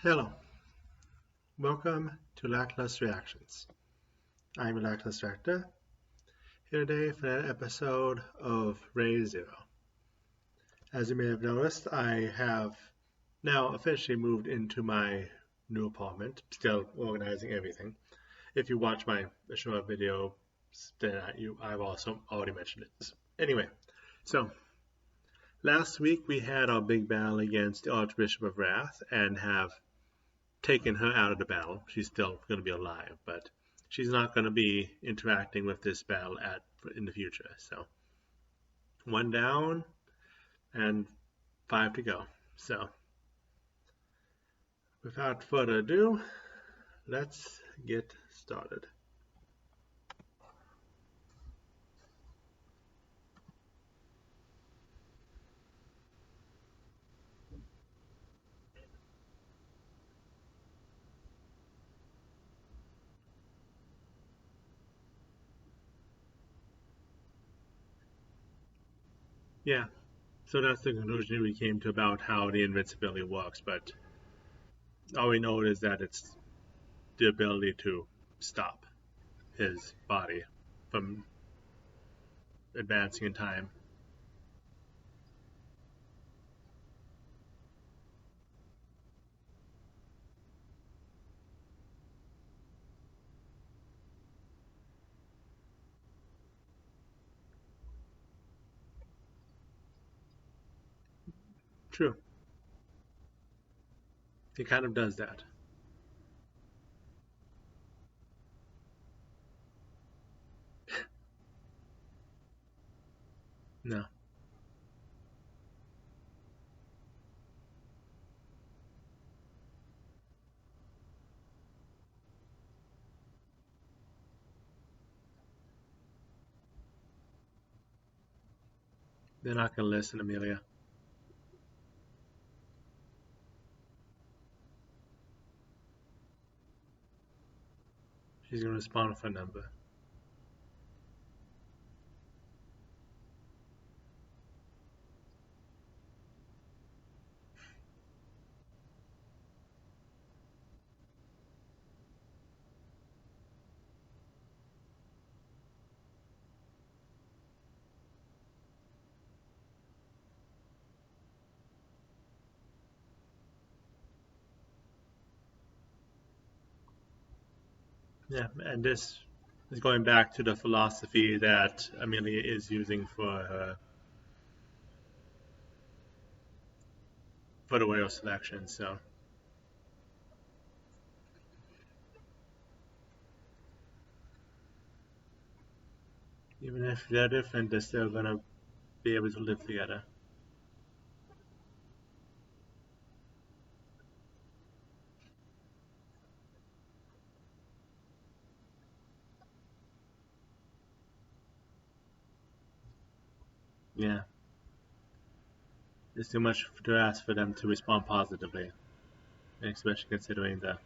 Hello, welcome to Lackluster Reactions. I'm Lackluster Actor, here today for an episode of Raise Zero. As you may have noticed, I have now officially moved into my new apartment, still organizing everything. If you watch my short video, then I've also already mentioned it. Anyway, so last week we had our big battle against the Archbishop of Wrath and have taken her out of the battle. She's still going to be alive, but she's not going to be interacting with this battle in the future. So one down and 5 to go. So without further ado, let's get started. Yeah, so that's the conclusion we came to about how the invincibility works, but all we know is that it's the ability to stop his body from advancing in time. True. He kind of does that. No, they're not going to listen, Amelia. She's going to respond with a number. Yeah, and this is going back to the philosophy that Amelia is using for the whale selection. So even if they're different, they're still gonna be able to live together. Yeah, it's too much to ask for them to respond positively, especially considering the.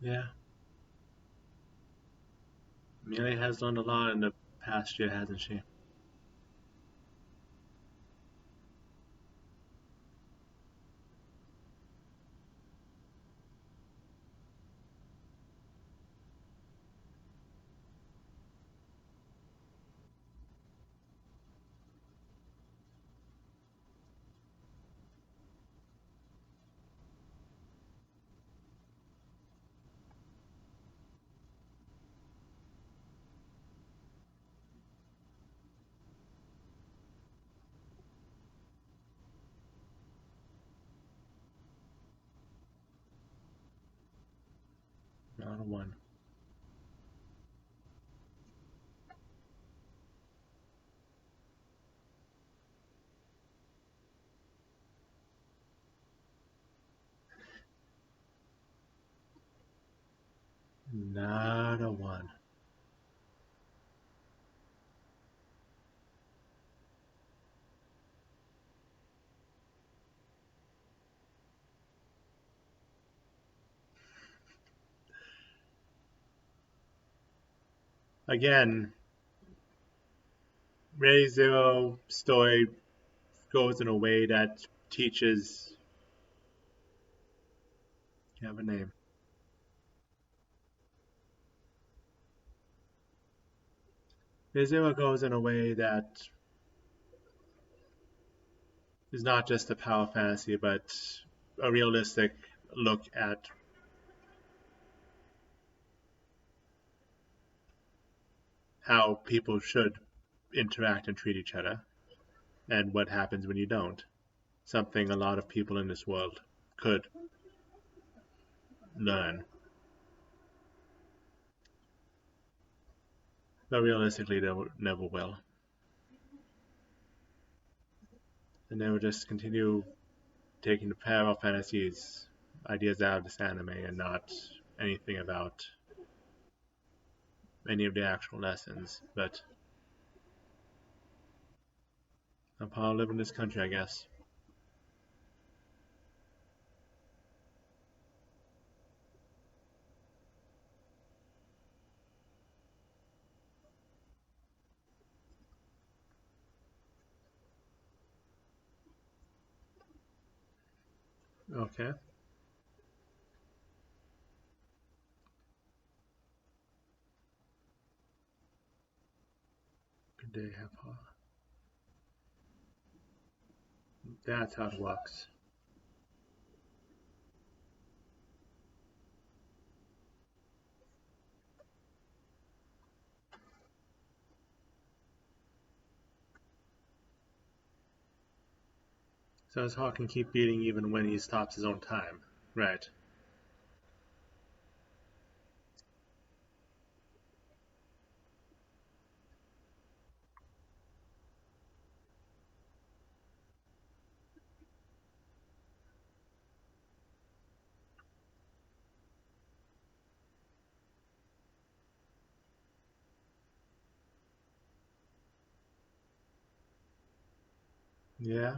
Yeah, Amelia has learned a lot in the past year, hasn't she? Not a one. Not a one. Again, Ray Zero story goes in a way that teaches. You have a name. Ray Zero goes in a way that is not just a power fantasy, but a realistic look at how people should interact and treat each other, and what happens when you don't. Something a lot of people in this world could learn, but realistically, they never will. And they will just continue taking the parallel fantasies ideas out of this anime and not anything about any of the actual lessons. But I'm part of living in this country, I guess. Okay. Good day, have That's how it works. So his heart can keep beating even when he stops his own time. Right. Yeah.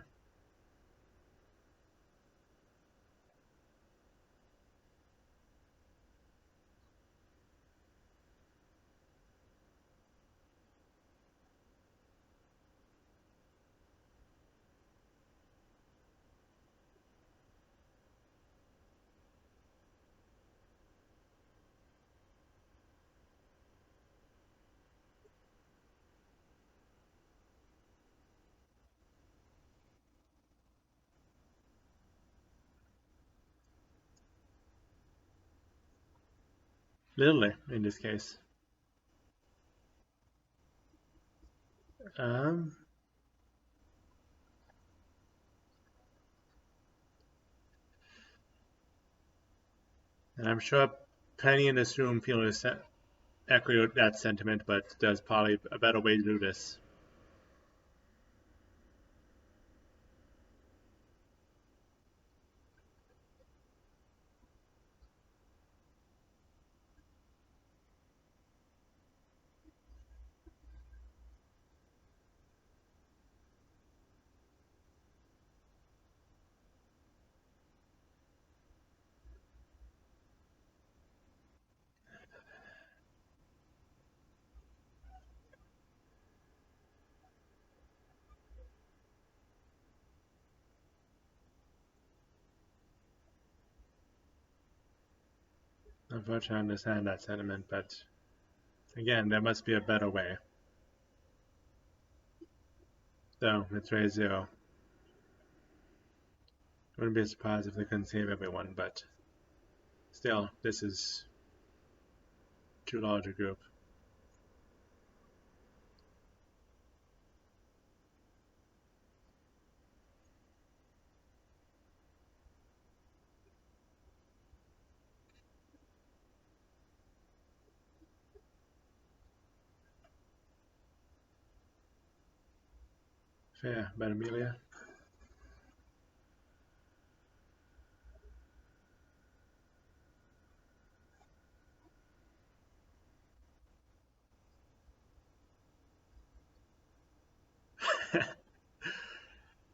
Literally, in this case. Um, and I'm sure plenty in this room feel echo that sentiment, but there's probably a better way to do this. Unfortunately, I understand that sentiment, but again, there must be a better way. So, it's Ray Zero. Wouldn't be surprised if they couldn't save everyone, but still, this is too large a group. Fair, but Amelia?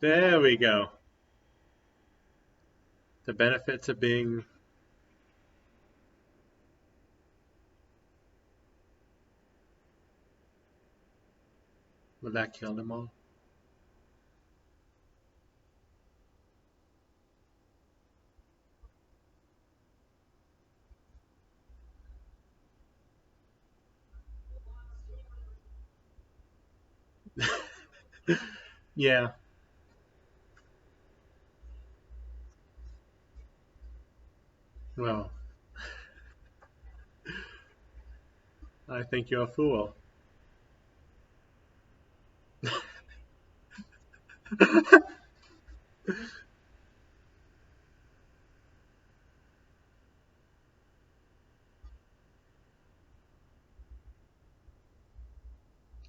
There we go. The benefits of being. Will that kill them all? Yeah, well, I think you're a fool.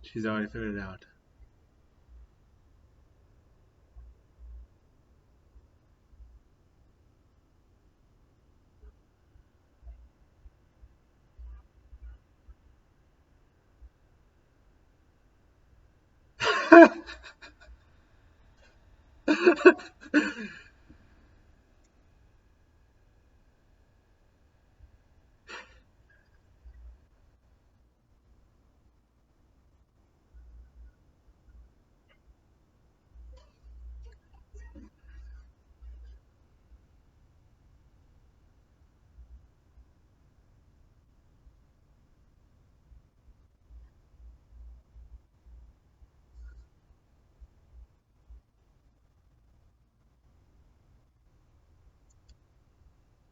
She's already figured it out.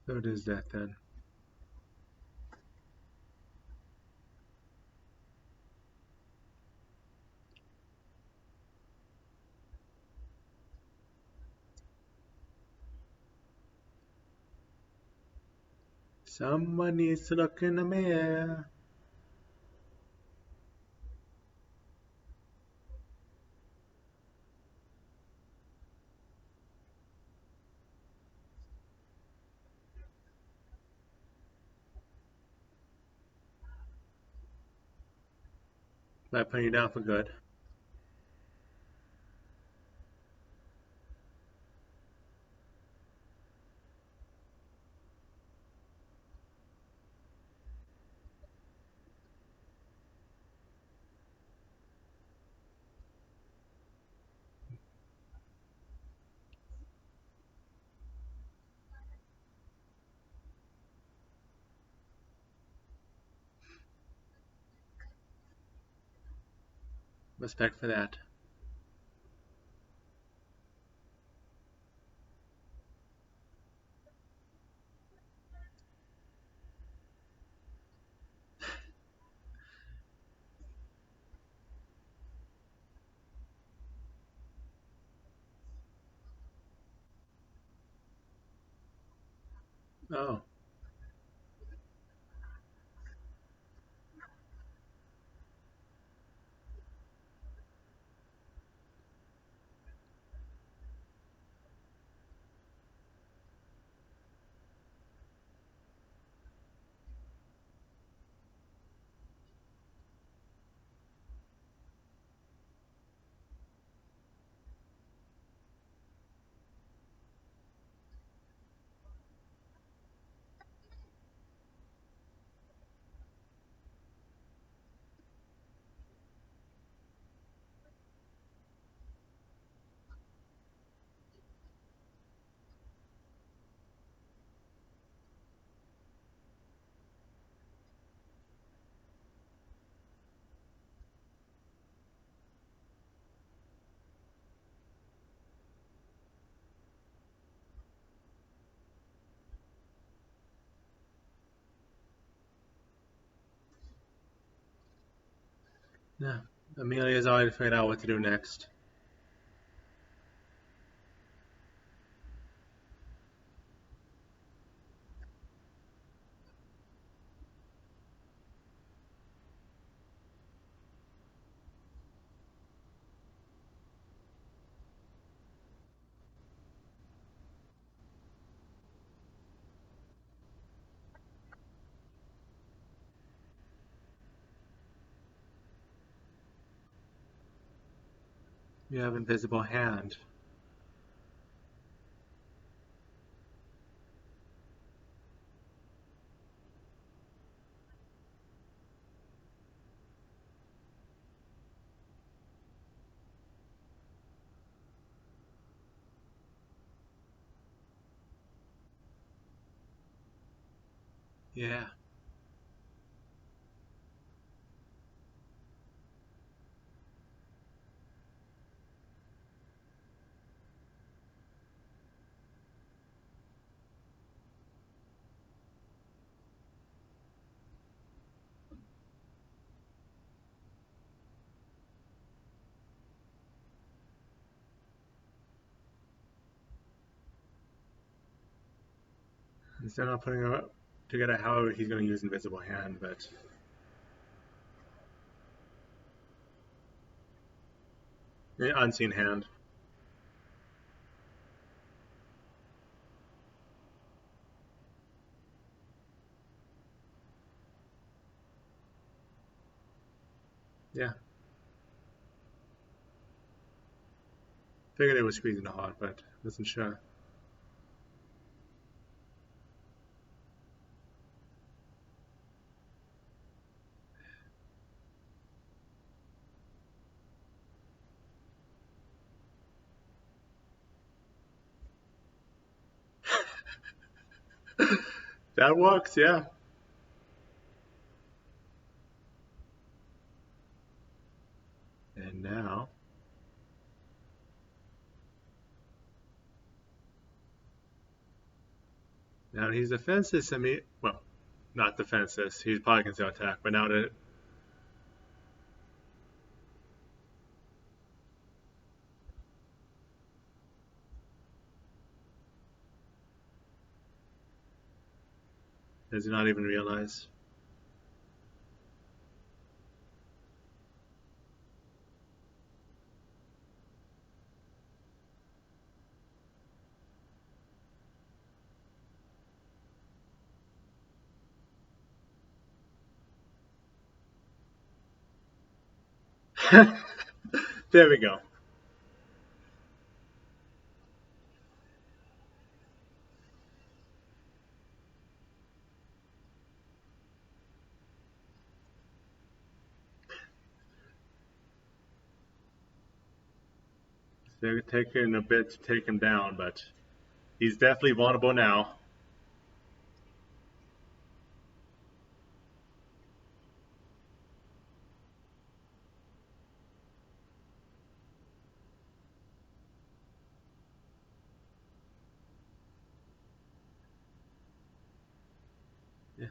So it is that then. Someone needs to look in the mirror. By putting you down for good. Respect for that. Oh, yeah. Amelia's already figured out what to do next. You have invisible hand. Yeah. I'm still not putting together how he's going to use invisible hand, but unseen hand. Yeah. Figured it was squeezing the heart, but wasn't sure. That works, yeah. And now he's defenseless. I mean, well, not defenseless. He's probably can still attack, but now that does he not even realize? There we go. They're taking a bit to take him down, but he's definitely vulnerable now. Yeah.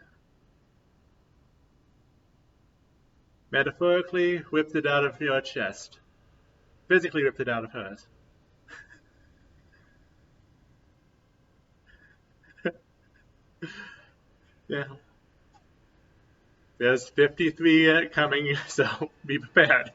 Metaphorically, whipped it out of your chest. Physically ripped it out of hers. Yeah. There's 53 coming, so be prepared.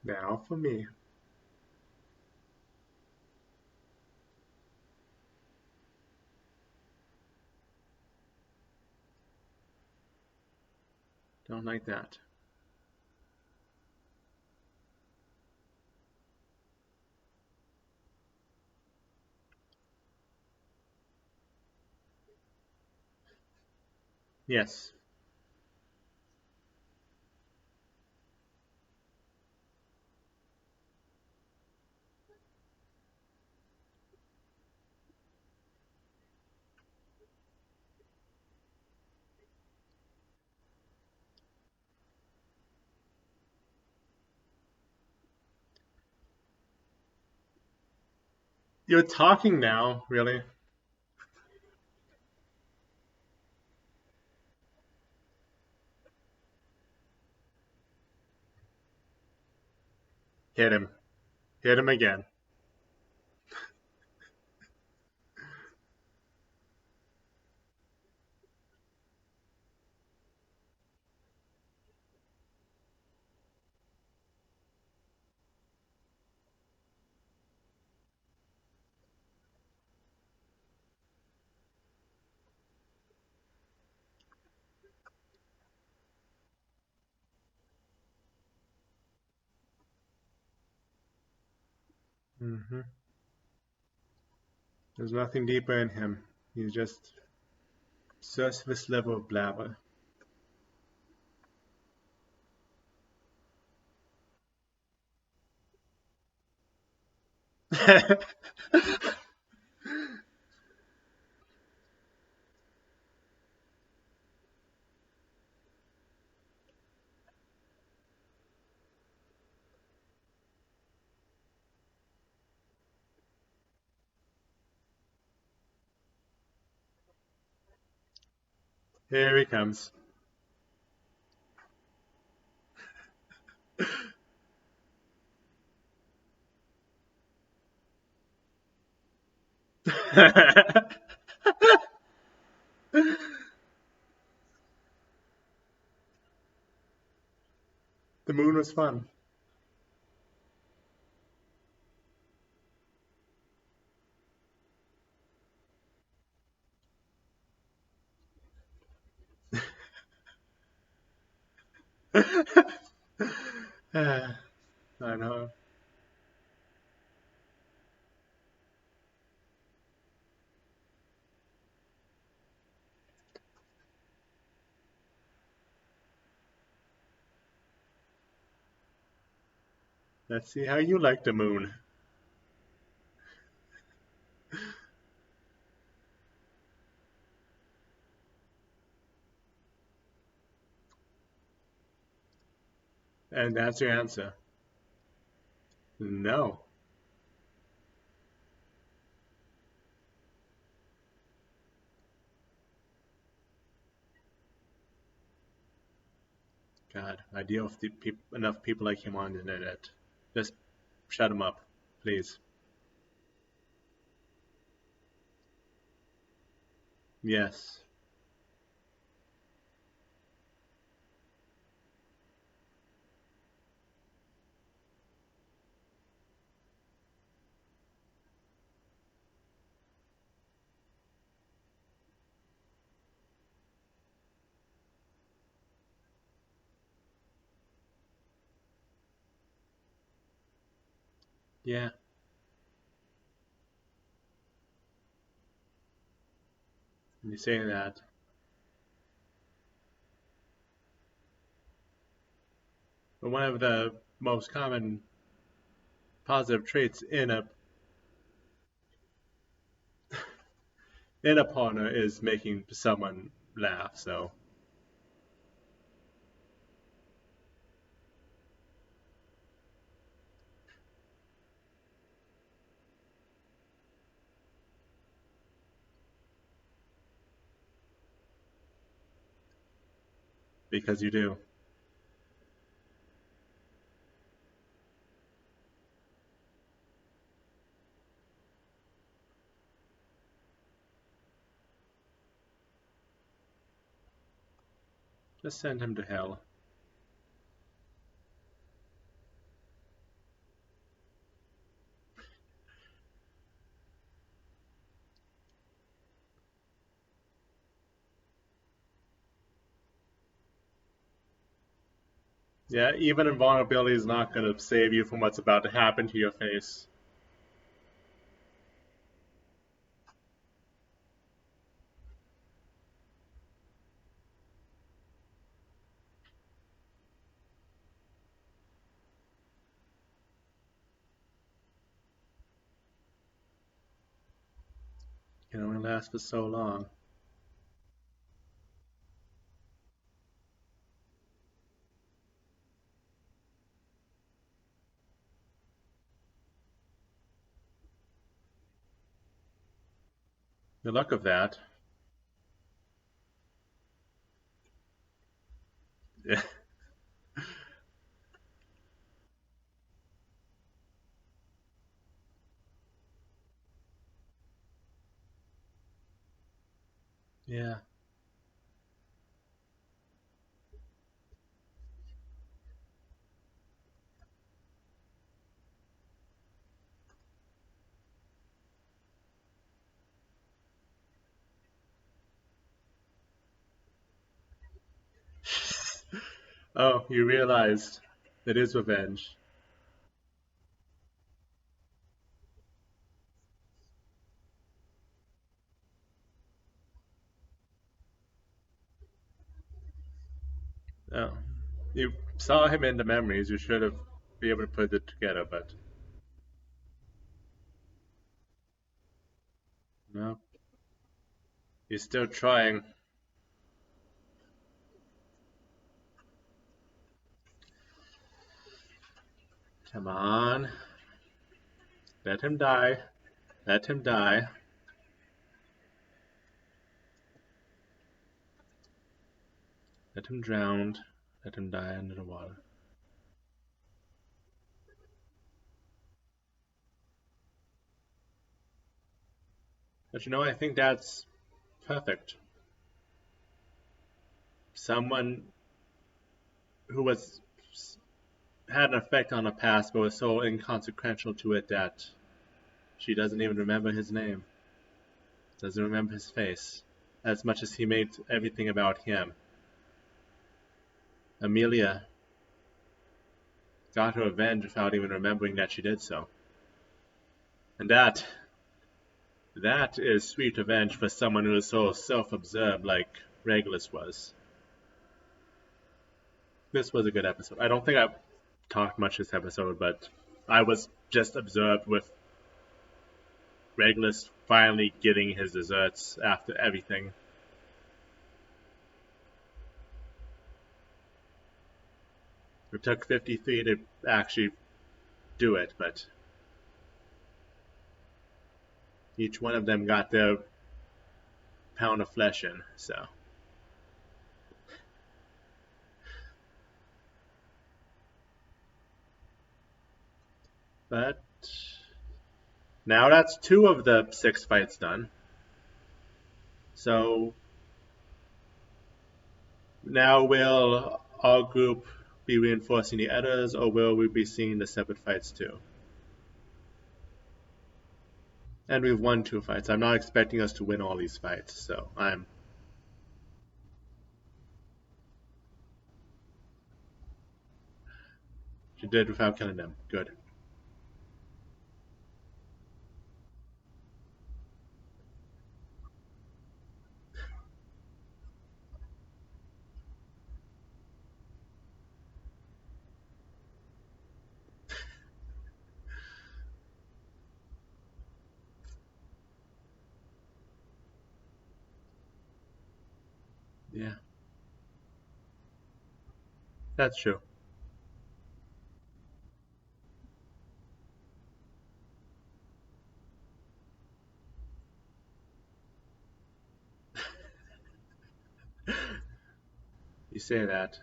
Now for me. Don't like that. Yes. You're talking now, really. Hit him. Hit him again. Mm-hmm. There's nothing deeper in him. He's just surface level blabber. Here he comes. The moon was fun. I know. Let's see how you like the moon. And that's your answer. No. God, I deal with enough people like him on the internet. Just shut him up, please. Yes. Yeah, you say that. But one of the most common positive traits in a partner is making someone laugh. So because you do. Just send him to hell. Yeah, even invulnerability is not going to save you from what's about to happen to your face. It can only last for so long. The luck of that. Yeah. Yeah. Oh, you realized it is revenge. Oh, you saw him in the memories. You should have been able to put it together, but no. He's still trying. Come on. Let him die. Let him die. Let him drown. Let him die under the water. But I think that's perfect. Someone who was had an effect on the past but was so inconsequential to it that she doesn't even remember his name, doesn't remember his face, as much as he made everything about him. Amelia got her revenge without even remembering that she did so. And that is sweet revenge for someone who is so self-absorbed like Regulus was. This was a good episode. I don't think I've talked much this episode, but I was just absorbed with Regulus finally getting his desserts after everything. It took 53 to actually do it, but each one of them got their pound of flesh in, so. But now that's 2 of the 6 fights done. So now will our group be reinforcing the others, or will we be seeing the separate fights too? And we've won 2 fights. I'm not expecting us to win all these fights, so You did without killing them. Good. Yeah, that's true. You say that,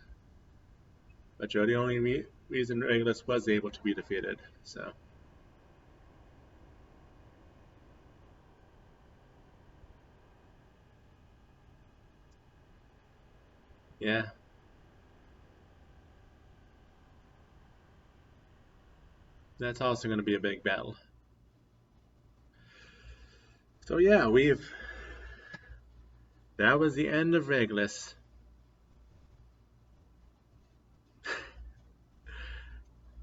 but you're the only reason Regulus was able to be defeated, so. Yeah, that's also going to be a big battle. So yeah, that was the end of Regulus.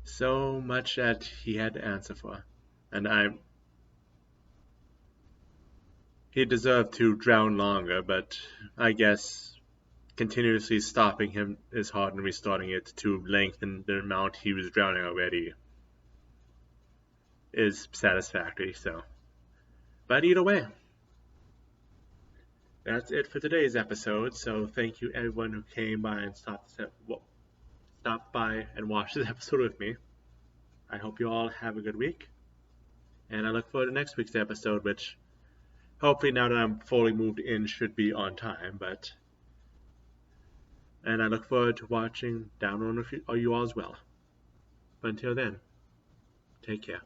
So much that he had to answer for. And he deserved to drown longer, but I guess continuously stopping him is hard and restarting it to lengthen the amount he was drowning already is satisfactory, so. But either way, that's it for today's episode. So thank you everyone who came by and stopped by and watched this episode with me. I hope you all have a good week, and I look forward to next week's episode, which hopefully now that I'm fully moved in should be on time. And I look forward to watching down on you all as well. But until then, take care.